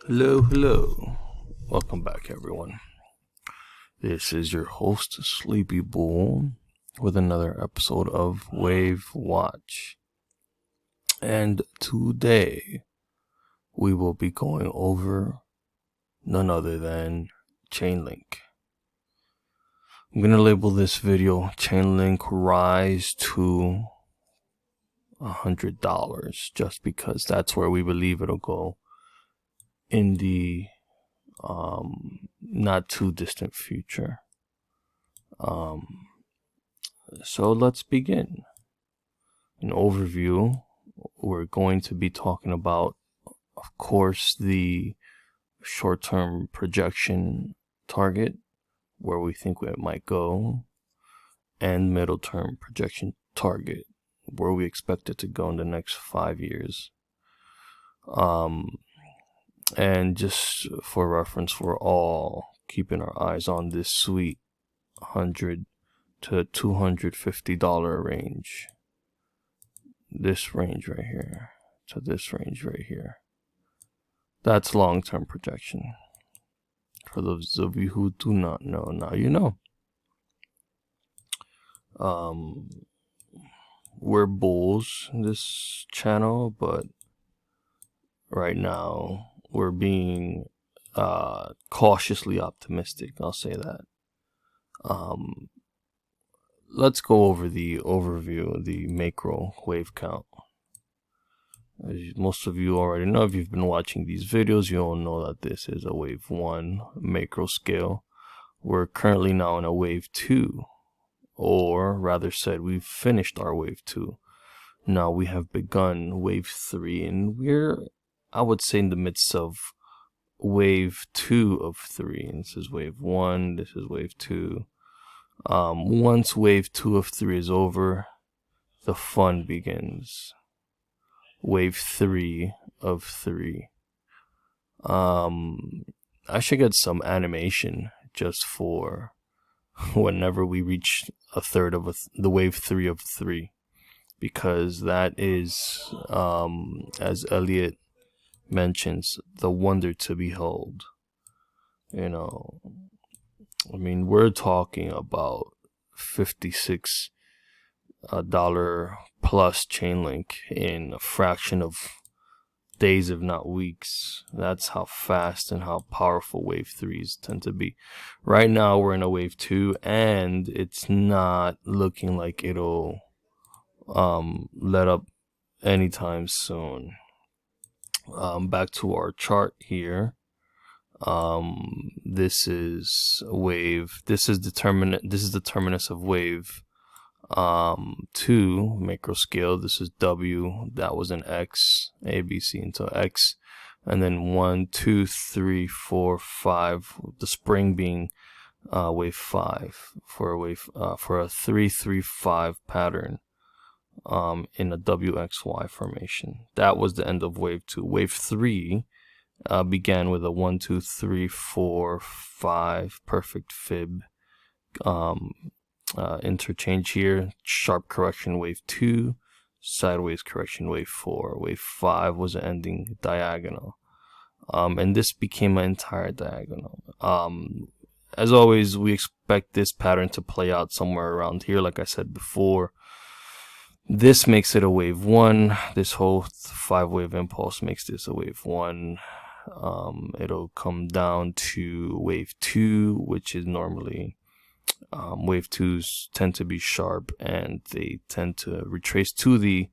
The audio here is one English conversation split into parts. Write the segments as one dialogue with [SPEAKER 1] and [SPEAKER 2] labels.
[SPEAKER 1] Hello. Welcome back, everyone. This is your host, Sleepy Bull, with another episode of Wave Watch. And today, we will be going over none other than Chain Link. I'm going to label this video Chain Link Rise to $100, just because that's where we believe it'll go in the not too distant future. So let's begin. An overview. We're going to be talking about, of course, the short-term projection target, where we think it might go, and middle-term projection target, where we expect it to go in the next 5 years. And just for reference, we're all keeping our eyes on this sweet $100 to $250 range. This range right here to this range right here. That's long-term projection. For those of you who do not know, now you know. We're bulls in this channel, but right now we're being cautiously optimistic. I'll say that. Let's go over the overview, the macro wave count. As most of you already know, if you've been watching these videos, you all know that this is a wave 1 macro scale. We're currently now in a wave 2, or rather said, we've finished our wave 2. Now we have begun wave 3, and we're, I would say, in the midst of wave 2 of 3. And this is wave 1, this is wave 2. Once wave 2 of 3 is over, the fun begins. Wave 3 of 3. I should get some animation just for whenever we reach a third of the wave 3 of 3, because that is, as Elliott mentions, the wonder to behold. You know, I mean, we're talking about $56 plus chain link in a fraction of days, if not weeks. That's how fast and how powerful wave 3s tend to be. Right now we're in a wave 2, and it's not looking like it'll let up anytime soon. Back to our chart here. This is wave. This is the terminus of wave 2 macro scale. This is W. That was an X. A, B, C until X, and then 1, 2, 3, 4, 5. The spring being wave 5 for a wave for a 3, 3, 5 pattern. In a WXY formation. That was the end of wave 2. Wave 3 began with a 1, 2, 3, 4, 5 perfect fib interchange here. Sharp correction wave 2, sideways correction wave 4. Wave 5 was an ending diagonal, and this became an entire diagonal. As always, we expect this pattern to play out somewhere around here. Like I said before, this makes it a wave 1. This whole 5-wave impulse makes this a wave 1. It'll come down to wave 2, which is normally wave 2s tend to be sharp, and they tend to retrace to the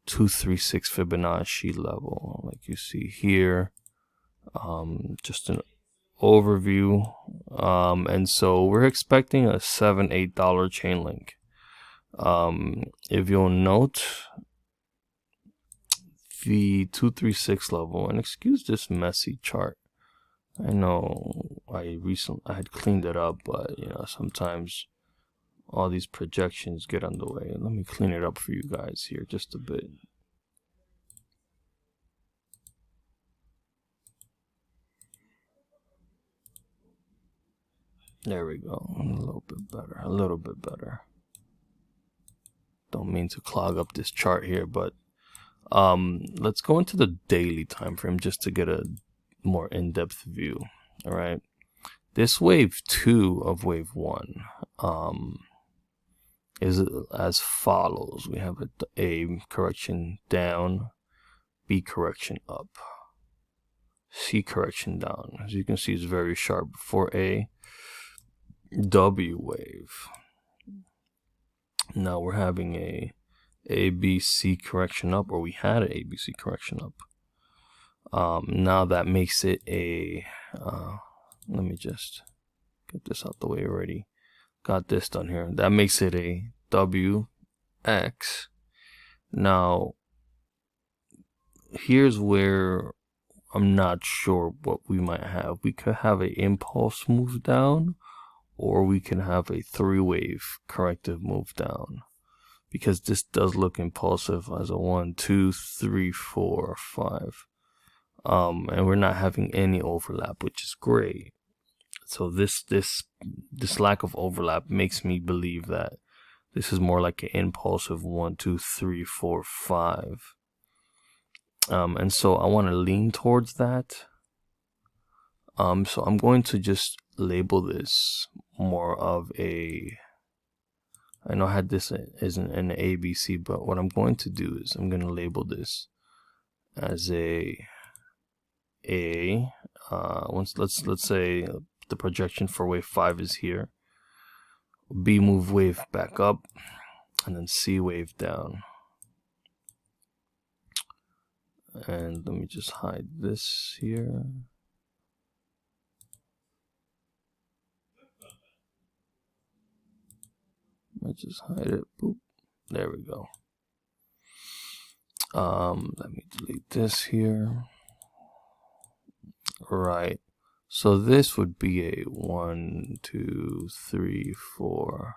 [SPEAKER 1] 236 Fibonacci level, like you see here. Just an overview. And so we're expecting a $7-8 chain link. If you'll note, the 236 level, and excuse this messy chart. I know I had cleaned it up, but you know, sometimes all these projections get on the way. Let me clean it up for you guys here just a bit. There we go. A little bit better. Don't mean to clog up this chart here, but let's go into the daily time frame just to get a more in-depth view. All right, this wave 2 of wave 1 is as follows. We have a correction down, B correction up, C correction down. As you can see, it's very sharp for a W wave. Now we're having a ABC correction up, or we had an ABC correction up. Now that makes it a let me just get this out the way already. Got this done here. That makes it a WX. Now here's where I'm not sure what we might have. We could have an impulse move down, or we can have a 3-wave corrective move down, because this does look impulsive as a 1, 2, 3, 4, 5. And we're not having any overlap, which is great. So this lack of overlap makes me believe that this is more like an impulsive 1, 2, 3, 4, 5. And so I want to lean towards that. So I'm going to just label this more of a, I know I had this as an ABC, but what I'm going to do is I'm going to label this as let's say the projection for wave 5 is here. B move wave back up, and then C wave down. And let me just hide this here. Let's just hide it. Boop. There we go. Let me delete this here. Right. So this would be a 1, 2, 3, 4.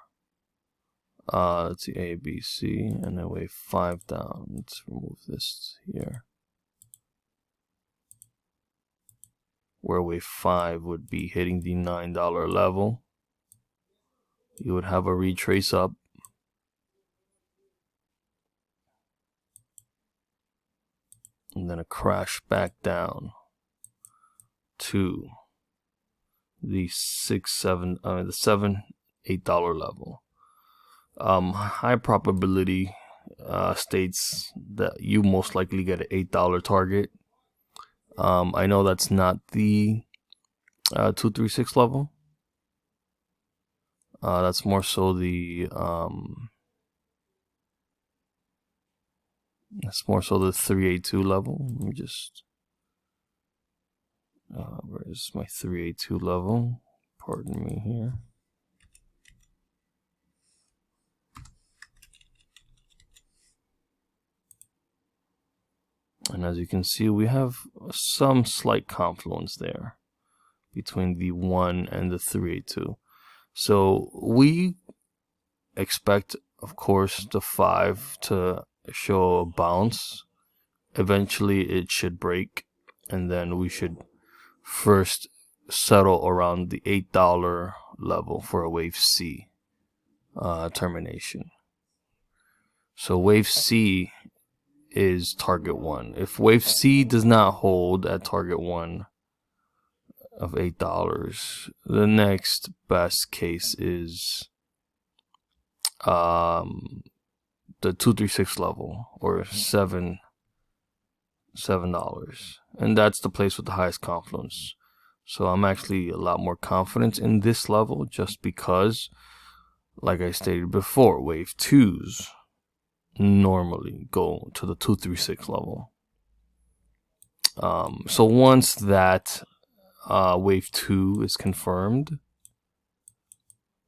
[SPEAKER 1] Let's see, A, B, C, and then wave 5 down. Let's remove this here. Where wave 5 would be hitting the $9 level. You would have a retrace up. And then a crash back down to the $7, $8 level. High probability states that you most likely get an $8 target. I know that's not the 236 level. That's more so the 382 level. Let me just where is my 382 level? Pardon me here. And as you can see, we have some slight confluence there between the 1 and the 382. So we expect, of course, the 5 to show a bounce. Eventually it should break, and then we should first settle around the $8 level for a wave C termination. So wave C is target 1. If wave C does not hold at target 1 of $8, the next best case is the 236 level, or $7, and that's the place with the highest confluence. So I'm actually a lot more confident in this level, just because, like I stated before, wave 2s normally go to the 236 level. So once that wave 2 is confirmed,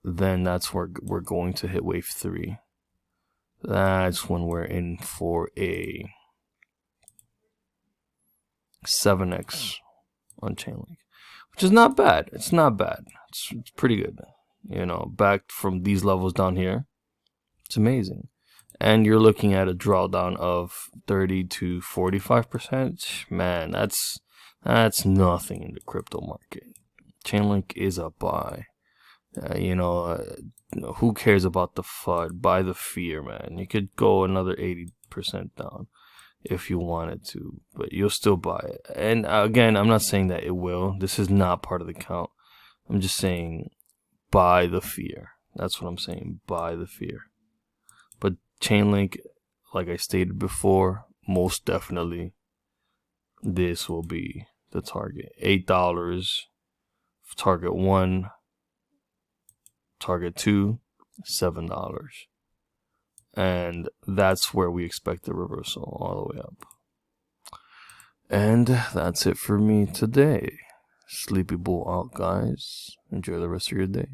[SPEAKER 1] then that's where we're going to hit wave 3. That's when we're in for a 7x on Chain Link, which is not bad. It's not bad. It's pretty good. You know, back from these levels down here, it's amazing. And you're looking at a drawdown of 30 to 45%. Man, that's nothing in the crypto market. Chainlink is a buy. Who cares about the FUD? Buy the fear, man. You could go another 80% down. if you wanted to, but you'll still buy it. And again, I'm not saying that it will. This is not part of the count. I'm just saying buy the fear. That's what I'm saying. Buy the fear. But Chainlink, like I stated before, most definitely this will be the target. $8, target 1, target 2, $7. And that's where we expect the reversal all the way up. And that's it for me today. Sleepy Bull out, guys. Enjoy the rest of your day.